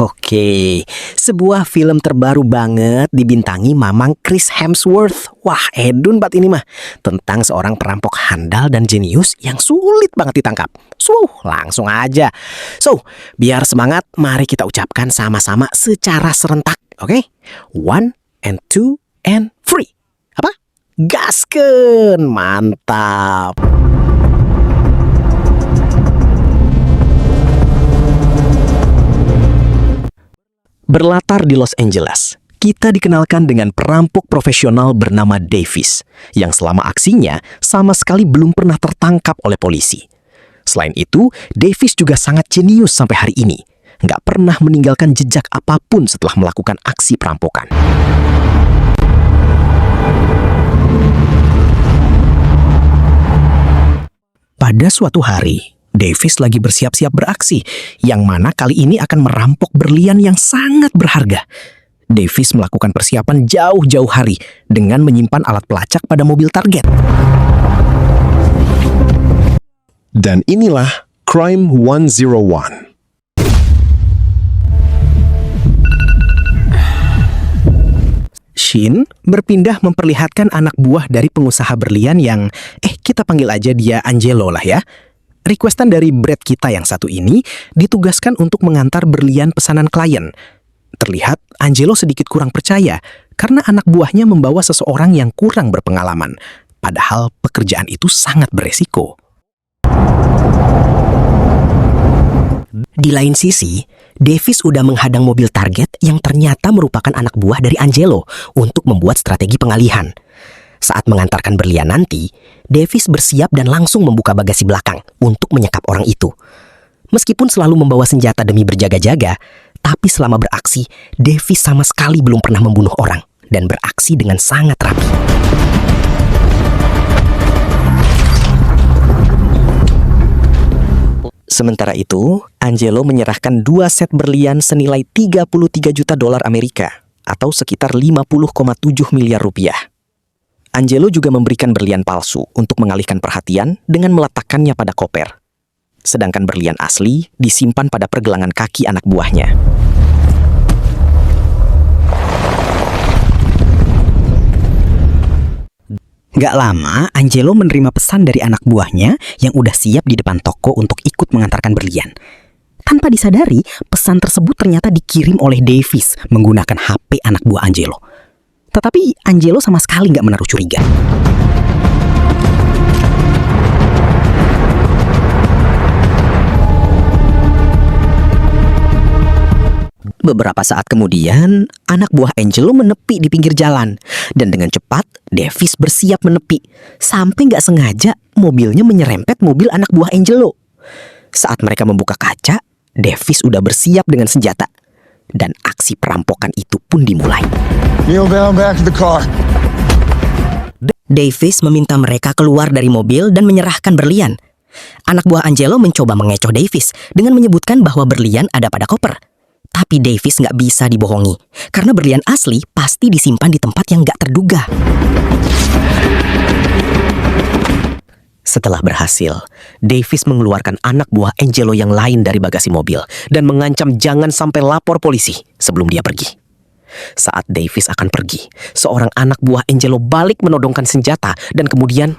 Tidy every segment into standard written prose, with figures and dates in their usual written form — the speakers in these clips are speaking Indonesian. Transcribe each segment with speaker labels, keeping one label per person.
Speaker 1: Oke, sebuah film terbaru banget dibintangi Mamang Chris Hemsworth. Wah, edun banget ini mah. Tentang seorang perampok handal dan jenius yang sulit banget ditangkap. Langsung aja. Biar semangat, mari kita ucapkan sama-sama secara serentak. Oke? 1 and 2 and 3. Apa? Gaskeun! Mantap! Berlatar di Los Angeles, kita dikenalkan dengan perampok profesional bernama Davis, yang selama aksinya sama sekali belum pernah tertangkap oleh polisi. Selain itu, Davis juga sangat jenius sampai hari ini, nggak pernah meninggalkan jejak apapun setelah melakukan aksi perampokan. Pada suatu hari, Davis lagi bersiap-siap beraksi, yang mana kali ini akan merampok berlian yang sangat berharga. Davis melakukan persiapan jauh-jauh hari dengan menyimpan alat pelacak pada mobil target.
Speaker 2: Dan inilah Crime 101.
Speaker 1: Shin berpindah memperlihatkan anak buah dari pengusaha berlian yang, kita panggil aja dia Angelo lah ya. Requestan dari Brad kita yang satu ini ditugaskan untuk mengantar berlian pesanan klien. Terlihat Angelo sedikit kurang percaya karena anak buahnya membawa seseorang yang kurang berpengalaman. Padahal pekerjaan itu sangat beresiko. Di lain sisi, Davis udah menghadang mobil target yang ternyata merupakan anak buah dari Angelo untuk membuat strategi pengalihan. Saat mengantarkan berlian nanti, Davis bersiap dan langsung membuka bagasi belakang untuk menyekap orang itu. Meskipun selalu membawa senjata demi berjaga-jaga, tapi selama beraksi, Davis sama sekali belum pernah membunuh orang dan beraksi dengan sangat rapi. Sementara itu, Angelo menyerahkan 2 set berlian senilai 33 juta dolar Amerika atau sekitar 50,7 miliar rupiah. Angelo juga memberikan berlian palsu untuk mengalihkan perhatian dengan meletakkannya pada koper. Sedangkan berlian asli disimpan pada pergelangan kaki anak buahnya. Gak lama, Angelo menerima pesan dari anak buahnya yang udah siap di depan toko untuk ikut mengantarkan berlian. Tanpa disadari, pesan tersebut ternyata dikirim oleh Davis menggunakan HP anak buah Angelo. Tetapi Angelo sama sekali nggak menaruh curiga. Beberapa saat kemudian, anak buah Angelo menepi di pinggir jalan. Dan dengan cepat, Davis bersiap menepi. Sampai nggak sengaja, mobilnya menyerempet mobil anak buah Angelo. Saat mereka membuka kaca, Davis udah bersiap dengan senjata. Dan aksi perampokan itu pun dimulai.
Speaker 3: Kneel down back to the car.
Speaker 1: Davis meminta mereka keluar dari mobil dan menyerahkan berlian. Anak buah Angelo mencoba mengecoh Davis dengan menyebutkan bahwa berlian ada pada koper. Tapi Davis nggak bisa dibohongi, karena berlian asli pasti disimpan di tempat yang nggak terduga. Setelah berhasil, Davis mengeluarkan anak buah Angelo yang lain dari bagasi mobil dan mengancam jangan sampai lapor polisi sebelum dia pergi. Saat Davis akan pergi, seorang anak buah Angelo balik menodongkan senjata dan kemudian...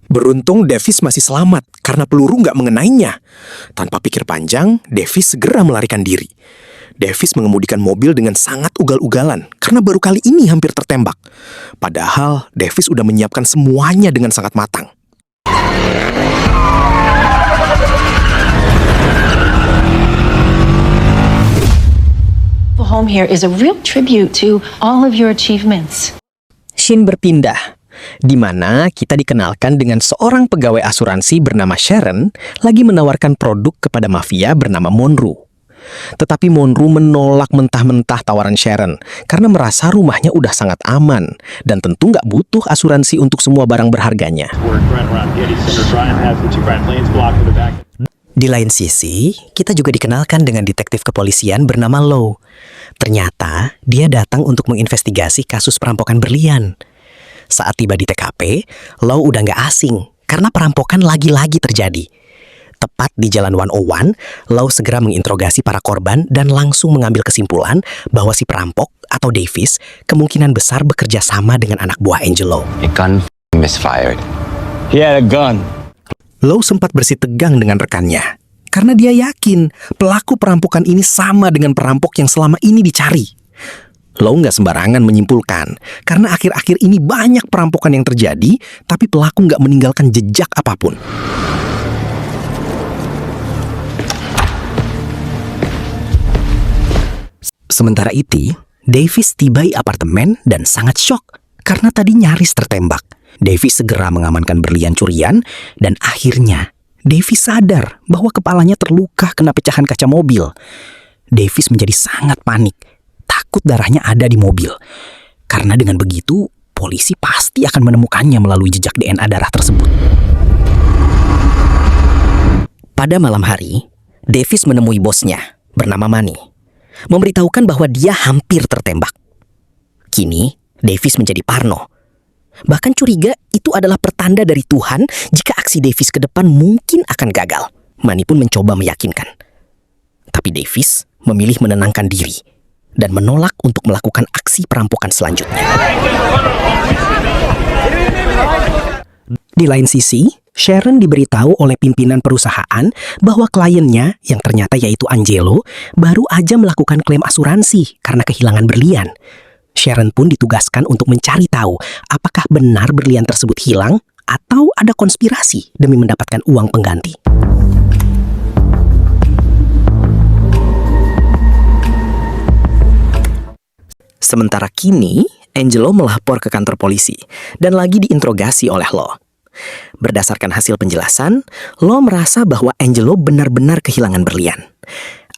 Speaker 1: Beruntung Davis masih selamat karena peluru nggak mengenainya. Tanpa pikir panjang, Davis segera melarikan diri. Davis mengemudikan mobil dengan sangat ugal-ugalan karena baru kali ini hampir tertembak. Padahal Davis udah menyiapkan semuanya dengan sangat matang.
Speaker 4: Home here is a real tribute to all of your achievements.
Speaker 1: Shin berpindah, di mana kita dikenalkan dengan seorang pegawai asuransi bernama Sharon lagi menawarkan produk kepada mafia bernama Monroe.
Speaker 5: Tetapi Monroe menolak mentah-mentah tawaran Sharon karena merasa rumahnya udah sangat aman dan tentu nggak butuh asuransi untuk semua barang berharganya.
Speaker 1: Di lain sisi, kita juga dikenalkan dengan detektif kepolisian bernama Lowe. Ternyata, dia datang untuk menginvestigasi kasus perampokan berlian. Saat tiba di TKP, Lowe udah nggak asing karena perampokan lagi-lagi terjadi. Tepat di Jalan 101, Lowe segera menginterogasi para korban dan langsung mengambil kesimpulan bahwa si perampok atau Davis kemungkinan besar bekerja sama dengan anak buah Angelo.
Speaker 6: A gun misfired.
Speaker 3: He had a gun.
Speaker 5: Lowe sempat bersitegang dengan rekannya karena dia yakin pelaku perampokan ini sama dengan perampok yang selama ini dicari. Lowe nggak sembarangan menyimpulkan karena akhir-akhir ini banyak perampokan yang terjadi tapi pelaku nggak meninggalkan jejak apapun. Sementara itu, Davis tiba di apartemen dan sangat syok karena tadi nyaris tertembak. Davis segera mengamankan berlian curian dan akhirnya Davis sadar bahwa kepalanya terluka kena pecahan kaca mobil. Davis menjadi sangat panik, takut darahnya ada di mobil. Karena dengan begitu, polisi pasti akan menemukannya melalui jejak DNA darah tersebut. Pada malam hari, Davis menemui bosnya bernama Manny, memberitahukan bahwa dia hampir tertembak. Kini, Davis menjadi parno. Bahkan curiga itu adalah pertanda dari Tuhan jika aksi Davis ke depan mungkin akan gagal. Manny pun mencoba meyakinkan. Tapi Davis memilih menenangkan diri dan menolak untuk melakukan aksi perampokan selanjutnya. Di lain sisi, Sharon diberitahu oleh pimpinan perusahaan bahwa kliennya, yang ternyata yaitu Angelo, baru aja melakukan klaim asuransi karena kehilangan berlian. Sharon pun ditugaskan untuk mencari tahu apakah benar berlian tersebut hilang atau ada konspirasi demi mendapatkan uang pengganti. Sementara kini, Angelo melapor ke kantor polisi dan lagi diinterogasi oleh Lowe. Berdasarkan hasil penjelasan, Lowe merasa bahwa Angelo benar-benar kehilangan berlian.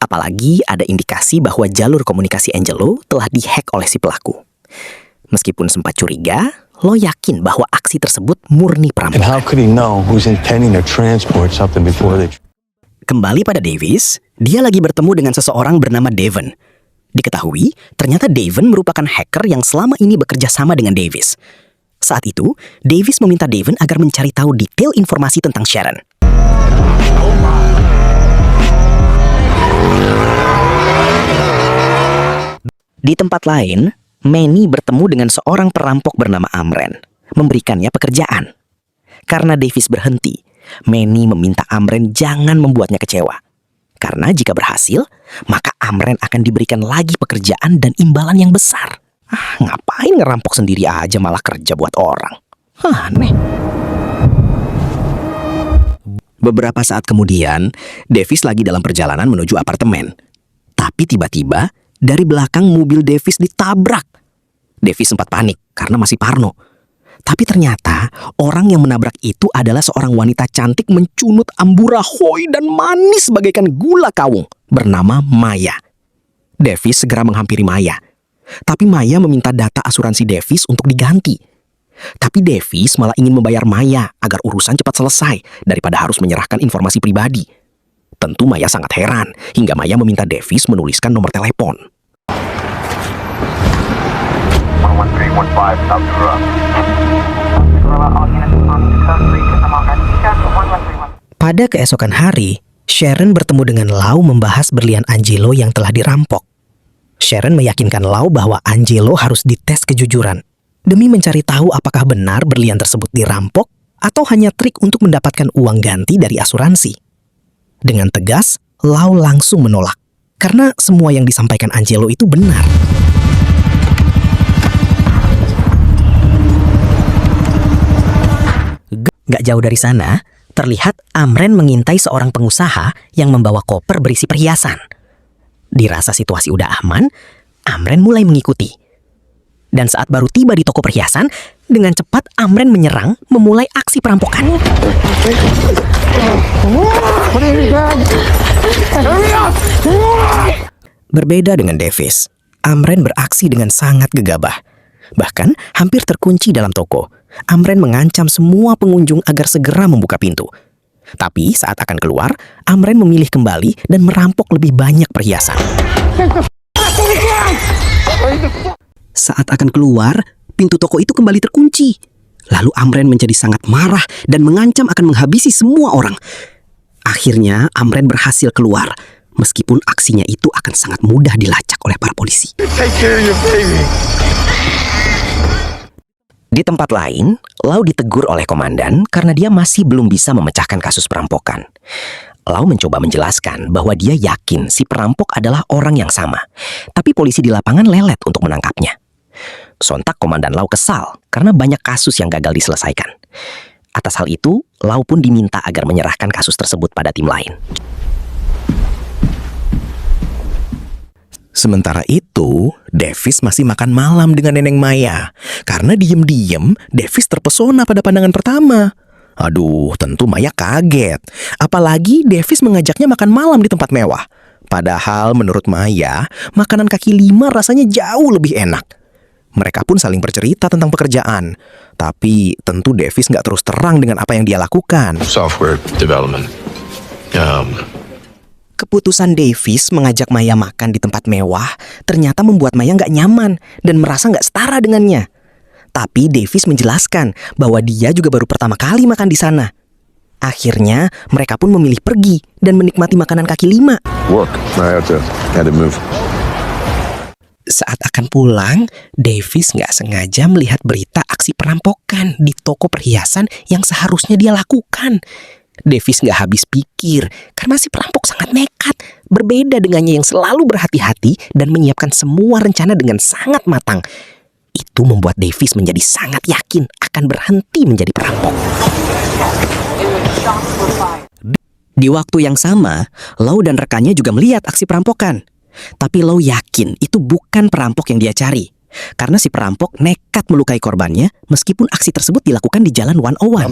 Speaker 5: Apalagi ada indikasi bahwa jalur komunikasi Angelo telah dihack oleh si pelaku. Meskipun sempat curiga, Lowe yakin bahwa aksi tersebut murni
Speaker 3: And
Speaker 5: perampokan.
Speaker 3: how could he know who's intending to transport something before they...
Speaker 1: Kembali pada Davis, dia lagi bertemu dengan seseorang bernama Devon. Diketahui, ternyata Devon merupakan hacker yang selama ini bekerja sama dengan Davis. Saat itu, Davis meminta Devon agar mencari tahu detail informasi tentang Sharon. Di tempat lain, Manny bertemu dengan seorang perampok bernama Amren, memberikannya pekerjaan. Karena Davis berhenti, Manny meminta Amren jangan membuatnya kecewa. Karena jika berhasil, maka Amren akan diberikan lagi pekerjaan dan imbalan yang besar. Ngapain ngerampok sendiri aja malah kerja buat orang? Aneh. Beberapa saat kemudian, Davis lagi dalam perjalanan menuju apartemen. Tapi tiba-tiba, dari belakang mobil Davis ditabrak. Davis sempat panik karena masih parno. Tapi ternyata orang yang menabrak itu adalah seorang wanita cantik mencunut amburahoy dan manis bagaikan gula kawung bernama Maya. Davis segera menghampiri Maya. Tapi Maya meminta data asuransi Davis untuk diganti. Tapi Davis malah ingin membayar Maya agar urusan cepat selesai daripada harus menyerahkan informasi pribadi. Tentu Maya sangat heran hingga Maya meminta Davis menuliskan nomor telepon.
Speaker 7: 11315 South Road.
Speaker 1: Pada keesokan hari, Sharon bertemu dengan Lau membahas berlian Angelo yang telah dirampok. Sharon meyakinkan Lau bahwa Angelo harus dites kejujuran demi mencari tahu apakah benar berlian tersebut dirampok atau hanya trik untuk mendapatkan uang ganti dari asuransi. Dengan tegas, Lau langsung menolak karena semua yang disampaikan Angelo itu benar. Gak jauh dari sana, terlihat Amren mengintai seorang pengusaha yang membawa koper berisi perhiasan. Dirasa situasi udah aman, Amren mulai mengikuti. Dan saat baru tiba di toko perhiasan, dengan cepat Amren menyerang, memulai aksi perampokannya.
Speaker 5: Berbeda dengan Davis, Amren beraksi dengan sangat gegabah. Bahkan hampir terkunci dalam toko, Amren mengancam semua pengunjung agar segera membuka pintu. Tapi saat akan keluar, Amren memilih kembali dan merampok lebih banyak perhiasan. Saat akan keluar, pintu toko itu kembali terkunci. Lalu Amren menjadi sangat marah dan mengancam akan menghabisi semua orang. Akhirnya Amren berhasil keluar, meskipun aksinya itu akan sangat mudah dilacak oleh para polisi. Di tempat lain, Lau ditegur oleh komandan karena dia masih belum bisa memecahkan kasus perampokan. Lau mencoba menjelaskan bahwa dia yakin si perampok adalah orang yang sama, tapi polisi di lapangan lelet untuk menangkapnya. Sontak komandan Lau kesal karena banyak kasus yang gagal diselesaikan. Atas hal itu, Lau pun diminta agar menyerahkan kasus tersebut pada tim lain.
Speaker 7: Sementara itu, Davis masih makan malam dengan Neneng Maya. Karena diem-diem, Davis terpesona pada pandangan pertama. Aduh, tentu Maya kaget. Apalagi Davis mengajaknya makan malam di tempat mewah. Padahal menurut Maya, makanan kaki lima rasanya jauh lebih enak. Mereka pun saling bercerita tentang pekerjaan. Tapi tentu Davis nggak terus terang dengan apa yang dia lakukan.
Speaker 3: Software development.
Speaker 5: Keputusan Davis mengajak Maya makan di tempat mewah ternyata membuat Maya nggak nyaman dan merasa nggak setara dengannya. Tapi Davis menjelaskan bahwa dia juga baru pertama kali makan di sana. Akhirnya mereka pun memilih pergi dan menikmati makanan kaki lima.
Speaker 3: Work. I had to move.
Speaker 5: Saat akan pulang, Davis nggak sengaja melihat berita aksi perampokan di toko perhiasan yang seharusnya dia lakukan. Davis nggak habis pikir karena si perampok sangat nekat, berbeda dengannya yang selalu berhati-hati dan menyiapkan semua rencana dengan sangat matang. Itu membuat Davis menjadi sangat yakin akan berhenti menjadi perampok. Di waktu yang sama, Lau dan rekannya juga melihat aksi perampokan. Tapi Lau yakin itu bukan perampok yang dia cari. Karena si perampok nekat melukai korbannya meskipun aksi tersebut dilakukan di Jalan 101.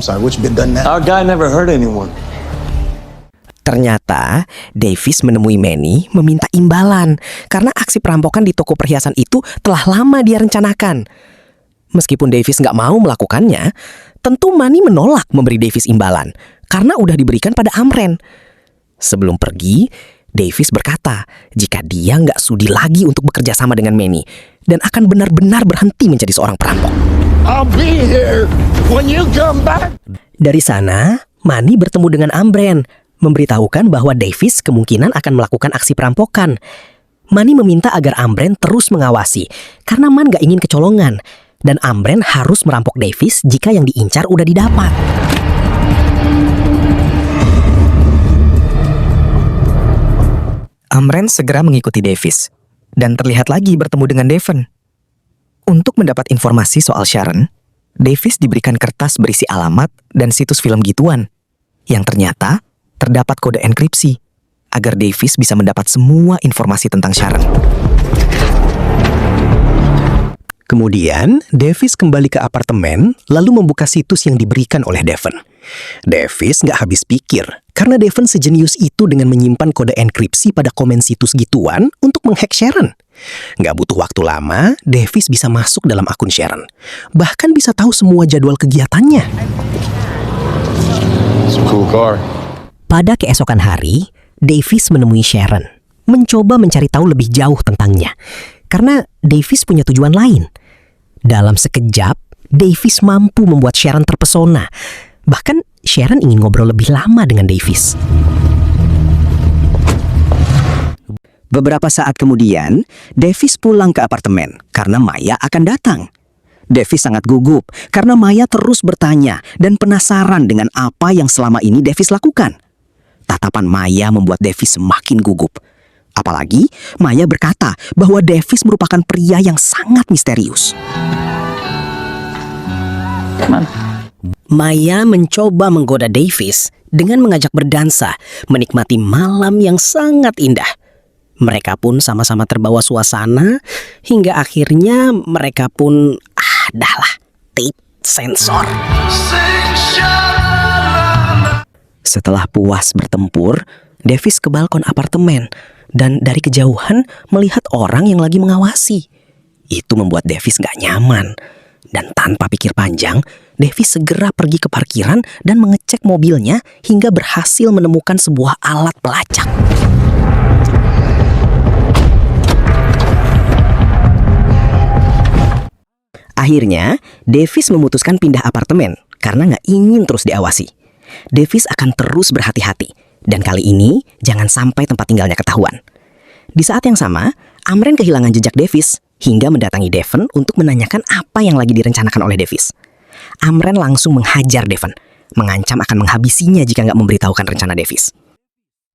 Speaker 3: Our guy never hurt anyone.
Speaker 5: Ternyata Davis menemui Manny meminta imbalan karena aksi perampokan di toko perhiasan itu telah lama dia rencanakan. Meskipun Davis nggak mau melakukannya, tentu Manny menolak memberi Davis imbalan karena udah diberikan pada Amren. Sebelum pergi, Davis berkata jika dia nggak sudi lagi untuk bekerja sama dengan Manny dan akan benar-benar berhenti menjadi seorang perampok.
Speaker 3: I'll be here when you come back.
Speaker 5: Dari sana, Manny bertemu dengan Amren, memberitahukan bahwa Davis kemungkinan akan melakukan aksi perampokan. Manny meminta agar Amren terus mengawasi karena Man nggak ingin kecolongan dan Amren harus merampok Davis jika yang diincar udah didapat. Amren segera mengikuti Davis dan terlihat lagi bertemu dengan Devon. Untuk mendapat informasi soal Sharon, Davis diberikan kertas berisi alamat dan situs film gituan yang ternyata terdapat kode enkripsi agar Davis bisa mendapat semua informasi tentang Sharon.
Speaker 7: Kemudian, Davis kembali ke apartemen lalu membuka situs yang diberikan oleh Devon. Davis nggak habis pikir karena Devon sejenius itu dengan menyimpan kode enkripsi pada komen situs gituan untuk menghack Sharon. Nggak butuh waktu lama, Davis bisa masuk dalam akun Sharon. Bahkan bisa tahu semua jadwal kegiatannya.
Speaker 3: It's a cool car.
Speaker 5: Pada keesokan hari, Davis menemui Sharon, mencoba mencari tahu lebih jauh tentangnya. Karena Davis punya tujuan lain. Dalam sekejap, Davis mampu membuat Sharon terpesona. Bahkan Sharon ingin ngobrol lebih lama dengan Davis. Beberapa saat kemudian, Davis pulang ke apartemen karena Maya akan datang. Davis sangat gugup karena Maya terus bertanya dan penasaran dengan apa yang selama ini Davis lakukan. Tatapan Maya membuat Davis semakin gugup. Apalagi Maya berkata bahwa Davis merupakan pria yang sangat misterius. Maya mencoba menggoda Davis dengan mengajak berdansa, menikmati malam yang sangat indah. Mereka pun sama-sama terbawa suasana, hingga akhirnya mereka pun, dahlah, tape sensor. Setelah puas bertempur, Davis ke balkon apartemen dan dari kejauhan melihat orang yang lagi mengawasi. Itu membuat Davis gak nyaman. Dan tanpa pikir panjang, Davis segera pergi ke parkiran dan mengecek mobilnya hingga berhasil menemukan sebuah alat pelacak. Akhirnya, Davis memutuskan pindah apartemen karena nggak ingin terus diawasi. Davis akan terus berhati-hati, dan kali ini jangan sampai tempat tinggalnya ketahuan. Di saat yang sama, Amren kehilangan jejak Davis hingga mendatangi Devon untuk menanyakan apa yang lagi direncanakan oleh Davis. Amren langsung menghajar Devon, mengancam akan menghabisinya jika nggak memberitahukan rencana Davis.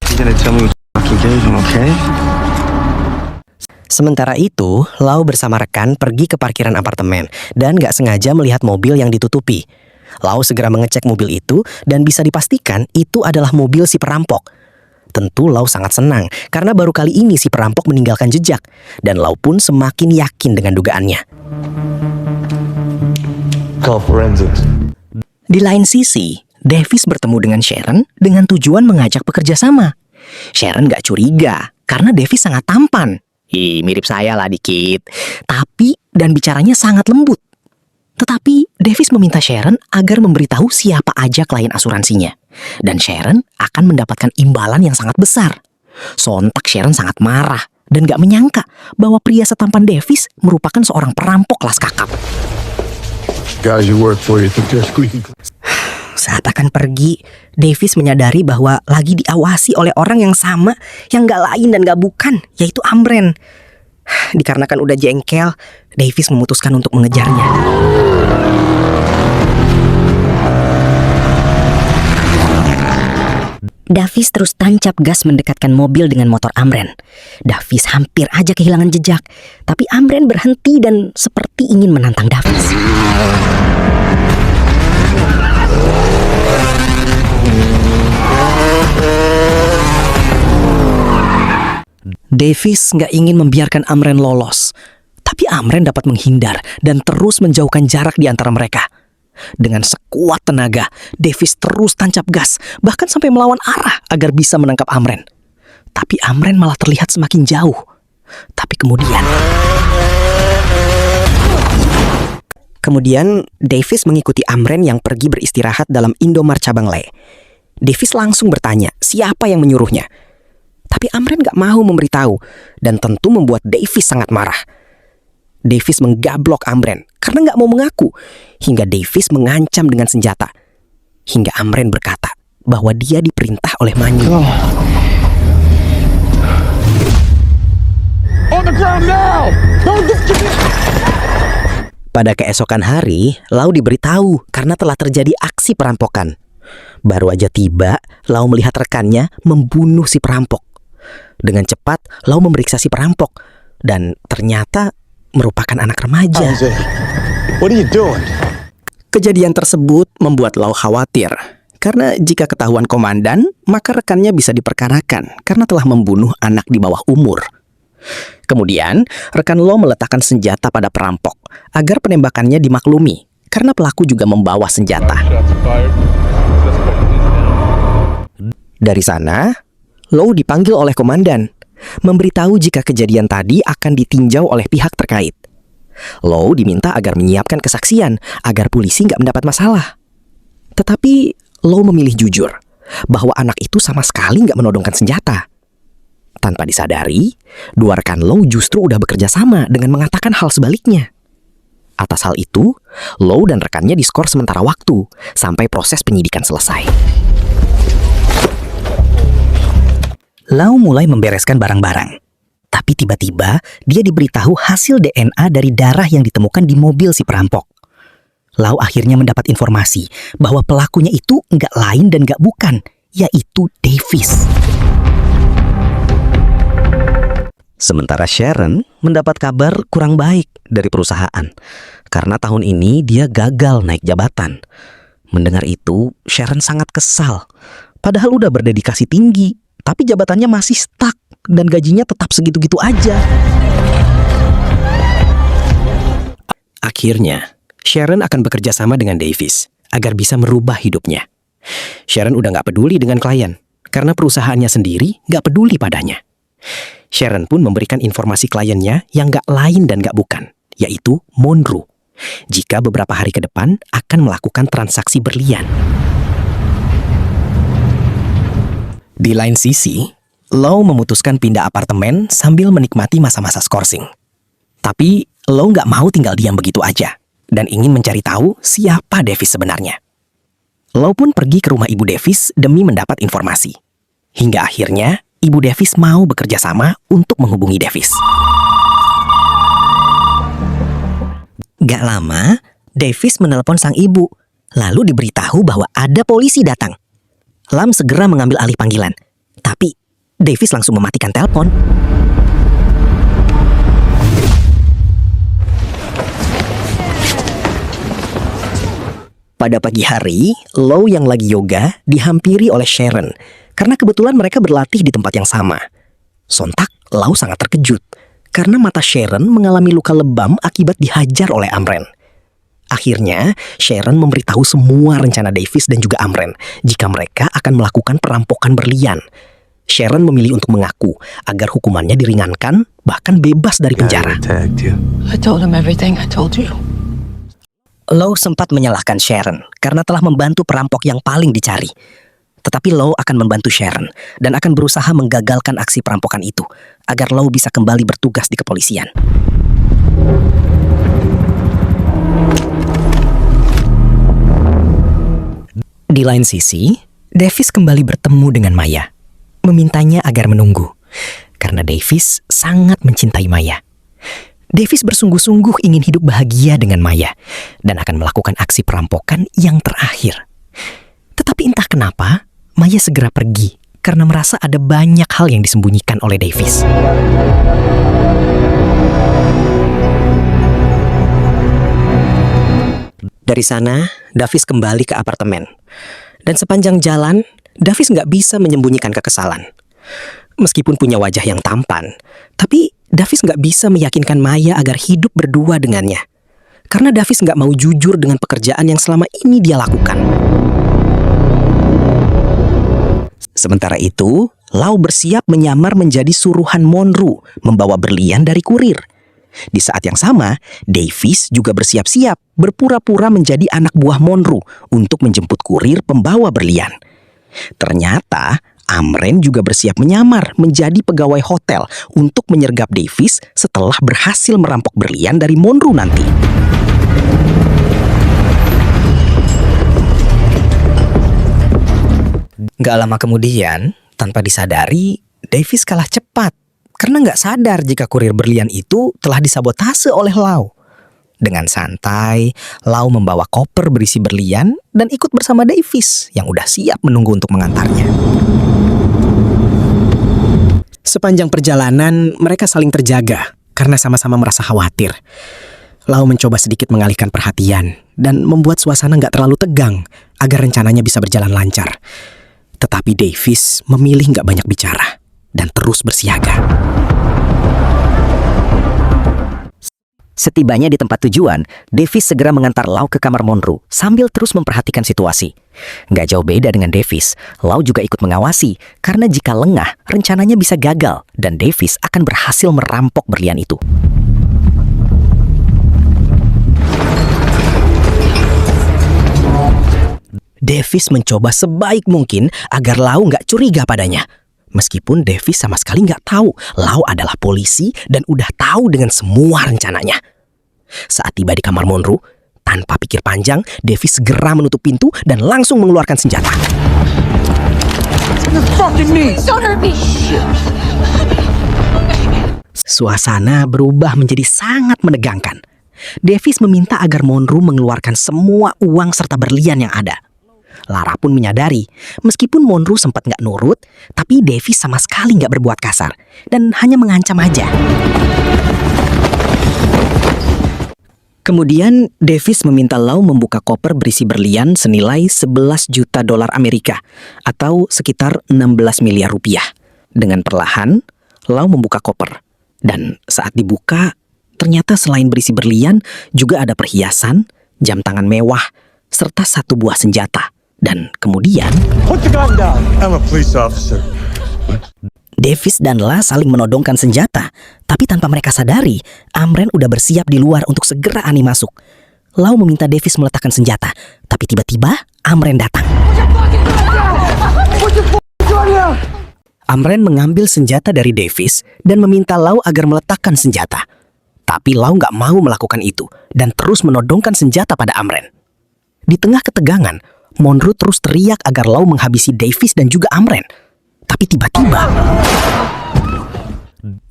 Speaker 3: You're gonna tell me what you fucking did, okay?
Speaker 1: Sementara itu, Lau bersama rekan pergi ke parkiran apartemen dan gak sengaja melihat mobil yang ditutupi. Lau segera mengecek mobil itu dan bisa dipastikan itu adalah mobil si perampok. Tentu Lau sangat senang karena baru kali ini si perampok meninggalkan jejak, dan Lau pun semakin yakin dengan dugaannya.
Speaker 3: Call forensics.
Speaker 5: Di lain sisi, Davis bertemu dengan Sharon dengan tujuan mengajak bekerja sama. Sharon gak curiga karena Davis sangat tampan. Mirip saya lah dikit. Tapi, dan bicaranya sangat lembut. Tetapi, Davis meminta Sharon agar memberitahu siapa aja klien asuransinya. Dan Sharon akan mendapatkan imbalan yang sangat besar. Sontak Sharon sangat marah dan gak menyangka bahwa pria setampan Davis merupakan seorang perampok kelas kakap.
Speaker 3: Guys you work for you think they're squeaky.
Speaker 5: Saat akan pergi, Davis menyadari bahwa lagi diawasi oleh orang yang sama, yang gak lain dan gak bukan, yaitu Amren. Dikarenakan udah jengkel, Davis memutuskan untuk mengejarnya. Davis terus tancap gas mendekatkan mobil dengan motor Amren. Davis hampir aja kehilangan jejak, tapi Amren berhenti dan seperti ingin menantang Davis. Davis nggak ingin membiarkan Amren lolos, tapi Amren dapat menghindar dan terus menjauhkan jarak di antara mereka. Dengan sekuat tenaga, Davis terus tancap gas, bahkan sampai melawan arah agar bisa menangkap Amren. Tapi Amren malah terlihat semakin jauh. Tapi Kemudian Davis mengikuti Amren yang pergi beristirahat dalam Indomaret cabang Le. Davis langsung bertanya siapa yang menyuruhnya. Tapi Amren gak mau memberitahu dan tentu membuat Davis sangat marah. Davis menggablok Amren karena gak mau mengaku, hingga Davis mengancam dengan senjata. Hingga Amren berkata bahwa dia diperintah oleh Manyu. Pada keesokan hari, Lau diberitahu karena telah terjadi aksi perampokan. Baru aja tiba, Lau melihat rekannya membunuh si perampok. Dengan cepat, Lau memeriksa si perampok dan ternyata merupakan anak remaja.
Speaker 3: What are you doing?
Speaker 7: Kejadian tersebut membuat Lau khawatir karena jika ketahuan komandan, maka rekannya bisa diperkarakan karena telah membunuh anak di bawah umur. Kemudian, rekan Lau meletakkan senjata pada perampok agar penembakannya dimaklumi karena pelaku juga membawa senjata. Dari sana, Lau dipanggil oleh komandan, memberitahu jika kejadian tadi akan ditinjau oleh pihak terkait. Lau diminta agar menyiapkan kesaksian agar polisi nggak mendapat masalah. Tetapi Lau memilih jujur bahwa anak itu sama sekali nggak menodongkan senjata. Tanpa disadari, dua rekan Lau justru udah bekerja sama dengan mengatakan hal sebaliknya. Atas hal itu, Lau dan rekannya diskor sementara waktu sampai proses penyidikan selesai. Lau mulai membereskan barang-barang. Tapi tiba-tiba dia diberitahu hasil DNA dari darah yang ditemukan di mobil si perampok. Lau akhirnya mendapat informasi bahwa pelakunya itu nggak lain dan nggak bukan, yaitu Davis. Sementara Sharon mendapat kabar kurang baik dari perusahaan karena tahun ini dia gagal naik jabatan. Mendengar itu, Sharon sangat kesal. Padahal udah berdedikasi tinggi, tapi jabatannya masih stuck dan gajinya tetap segitu-gitu aja. Akhirnya, Sharon akan bekerja sama dengan Davis agar bisa merubah hidupnya. Sharon udah gak peduli dengan klien,
Speaker 1: karena perusahaannya sendiri nggak peduli padanya. Sharon pun memberikan informasi kliennya yang nggak lain dan nggak bukan, yaitu Monroe, jika beberapa hari ke depan akan melakukan transaksi berlian. Di lain sisi, Lau memutuskan pindah apartemen sambil menikmati masa-masa skorsing. Tapi Lau nggak mau tinggal diam begitu aja dan ingin mencari tahu siapa Davis sebenarnya. Lau pun pergi ke rumah Ibu Davis demi mendapat informasi. Hingga akhirnya Ibu Davis mau bekerja sama untuk menghubungi Davis. Gak lama, Davis menelpon sang ibu, lalu diberitahu bahwa ada polisi datang. Lam segera mengambil alih panggilan, tapi Davis langsung mematikan telepon. Pada pagi hari, Lau yang lagi yoga dihampiri oleh Sharon karena kebetulan mereka berlatih di tempat yang sama. Sontak, Lau sangat terkejut karena mata Sharon mengalami luka lebam akibat dihajar oleh Amren. Akhirnya, Sharon memberitahu semua rencana Davis dan juga Amren jika mereka akan melakukan perampokan berlian. Sharon memilih untuk mengaku agar hukumannya diringankan, bahkan bebas dari penjara.
Speaker 3: Attacked you.
Speaker 4: I told him everything I told you.
Speaker 1: Lau sempat menyalahkan Sharon karena telah membantu perampok yang paling dicari. Tetapi Lau akan membantu Sharon dan akan berusaha menggagalkan aksi perampokan itu agar Lau bisa kembali bertugas di kepolisian. Di lain sisi, Davis kembali bertemu dengan Maya, memintanya agar menunggu karena Davis sangat mencintai Maya. Davis bersungguh-sungguh ingin hidup bahagia dengan Maya dan akan melakukan aksi perampokan yang terakhir. Tetapi entah kenapa, Maya segera pergi karena merasa ada banyak hal yang disembunyikan oleh Davis. Dari sana, Davis kembali ke apartemen. Dan sepanjang jalan, Davis nggak bisa menyembunyikan kekesalan. Meskipun punya wajah yang tampan, tapi Davis nggak bisa meyakinkan Maya agar hidup berdua dengannya. Karena Davis nggak mau jujur dengan pekerjaan yang selama ini dia lakukan. Sementara itu, Lau bersiap menyamar menjadi suruhan Monroe membawa berlian dari kurir. Di saat yang sama, Davis juga bersiap-siap berpura-pura menjadi anak buah Monroe untuk menjemput kurir pembawa berlian. Ternyata, Amren juga bersiap menyamar menjadi pegawai hotel untuk menyergap Davis setelah berhasil merampok berlian dari Monroe nanti. Gak lama kemudian, tanpa disadari, Davis kalah cepat karena nggak sadar jika kurir berlian itu telah disabotase oleh Lau. Dengan santai, Lau membawa koper berisi berlian dan ikut bersama Davis yang udah siap menunggu untuk mengantarnya. Sepanjang perjalanan, mereka saling terjaga karena sama-sama merasa khawatir. Lau mencoba sedikit mengalihkan perhatian dan membuat suasana nggak terlalu tegang agar rencananya bisa berjalan lancar. Tetapi Davis memilih nggak banyak bicara dan terus bersiaga. Setibanya di tempat tujuan, Davis segera mengantar Lau ke kamar Monroe sambil terus memperhatikan situasi. Nggak jauh beda dengan Davis, Lau juga ikut mengawasi karena jika lengah, rencananya bisa gagal dan Davis akan berhasil merampok berlian itu. Davis mencoba sebaik mungkin agar Lau nggak curiga padanya. Meskipun Davis sama sekali nggak tahu Lau adalah polisi dan udah tahu dengan semua rencananya. Saat tiba di kamar Monroe, tanpa pikir panjang, Davis segera menutup pintu dan langsung mengeluarkan senjata.
Speaker 4: Don't hurt me!
Speaker 1: Suasana berubah menjadi sangat menegangkan. Davis meminta agar Monroe mengeluarkan semua uang serta berlian yang ada. Lara pun menyadari, meskipun Monroe sempat nggak nurut, tapi Davis sama sekali nggak berbuat kasar dan hanya mengancam aja. Kemudian Davis meminta Lau membuka koper berisi berlian senilai 11 juta dolar Amerika atau sekitar 16 miliar rupiah. Dengan perlahan, Lau membuka koper dan saat dibuka, ternyata selain berisi berlian juga ada perhiasan, jam tangan mewah, serta satu buah senjata
Speaker 5: Dan kemudian
Speaker 3: Put the gun down. I'm a police officer.
Speaker 5: Davis dan La saling menodongkan senjata, tapi tanpa mereka sadari, Amren udah bersiap di luar untuk segera Ani masuk. Lau meminta Davis meletakkan senjata, tapi tiba-tiba Amren datang. Amren mengambil senjata dari Davis dan meminta Lau agar meletakkan senjata. Tapi Lau nggak mau melakukan itu dan terus menodongkan senjata pada Amren. Di tengah ketegangan, Monroe terus teriak agar Lau menghabisi Davis dan juga Amren. Tapi tiba-tiba,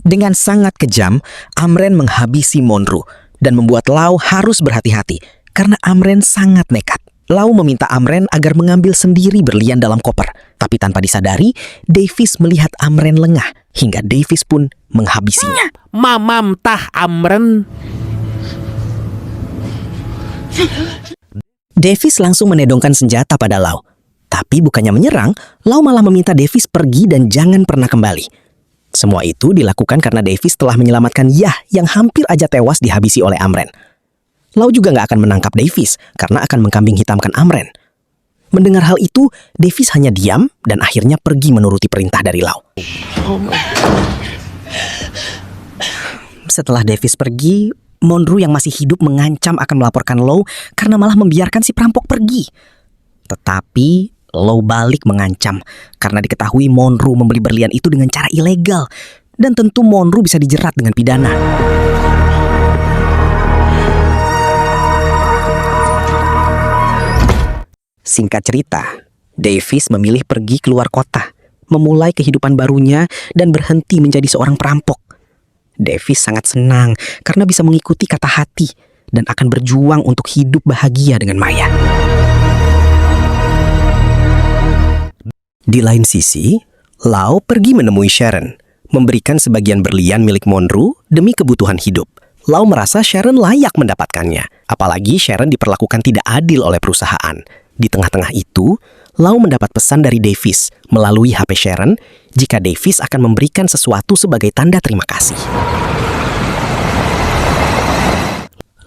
Speaker 5: dengan sangat kejam, Amren menghabisi Monroe dan membuat Lau harus berhati-hati karena Amren sangat nekat. Lau meminta Amren agar mengambil sendiri berlian dalam koper. Tapi tanpa disadari, Davis melihat Amren lengah hingga Davis pun menghabisinya.
Speaker 8: Mamam tah Amren.
Speaker 5: Davis langsung menedongkan senjata pada Lau. Tapi bukannya menyerang, Lau malah meminta Davis pergi dan jangan pernah kembali. Semua itu dilakukan karena Davis telah menyelamatkan Yah yang hampir aja tewas dihabisi oleh Amren. Lau juga nggak akan menangkap Davis karena akan mengkambing hitamkan Amren. Mendengar hal itu, Davis hanya diam dan akhirnya pergi menuruti perintah dari Lau. Setelah Davis pergi, Monroe yang masih hidup mengancam akan melaporkan Lau karena malah membiarkan si perampok pergi. Tetapi Lau balik mengancam karena diketahui Monroe membeli berlian itu dengan cara ilegal dan tentu Monroe bisa dijerat dengan pidana. Singkat cerita, Davis memilih pergi keluar kota, memulai kehidupan barunya dan berhenti menjadi seorang perampok. Davis sangat senang karena bisa mengikuti kata hati dan akan berjuang untuk hidup bahagia dengan Maya. Di lain sisi, Lau pergi menemui Sharon, memberikan sebagian berlian milik Monroe demi kebutuhan hidup. Lau merasa Sharon layak mendapatkannya, apalagi Sharon diperlakukan tidak adil oleh perusahaan. Di tengah-tengah itu, Lau mendapat pesan dari Davis melalui HP Sharon jika Davis akan memberikan sesuatu sebagai tanda terima kasih.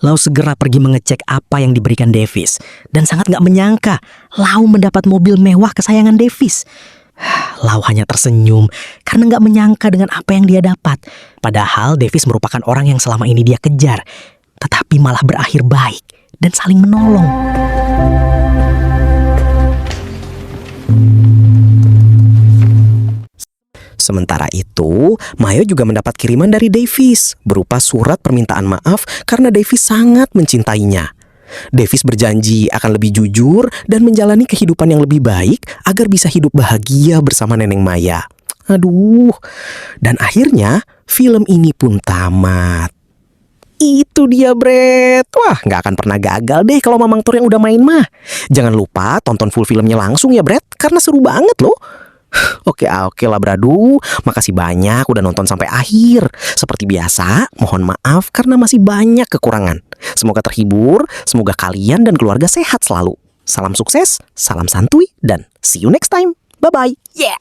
Speaker 5: Lau segera pergi mengecek apa yang diberikan Davis dan sangat gak menyangka Lau mendapat mobil mewah kesayangan Davis. Lau hanya tersenyum karena gak menyangka dengan apa yang dia dapat. Padahal Davis merupakan orang yang selama ini dia kejar, tetapi malah berakhir baik dan saling menolong. Sementara itu, Maya juga mendapat kiriman dari Davis berupa surat permintaan maaf karena Davis sangat mencintainya. Davis berjanji akan lebih jujur dan menjalani kehidupan yang lebih baik agar bisa hidup bahagia bersama Neneng Maya. Aduh, dan akhirnya film ini pun tamat. Itu dia, Brett. Wah, nggak akan pernah gagal deh kalau Mamang Tur yang udah main mah. Jangan lupa tonton full filmnya langsung ya, Brett, karena seru banget loh. Oke lah Bradu, makasih banyak udah nonton sampai akhir. Seperti biasa, mohon maaf karena masih banyak kekurangan. Semoga terhibur, semoga kalian dan keluarga sehat selalu. Salam sukses, salam santuy, dan see you next time. Bye-bye. Yeah.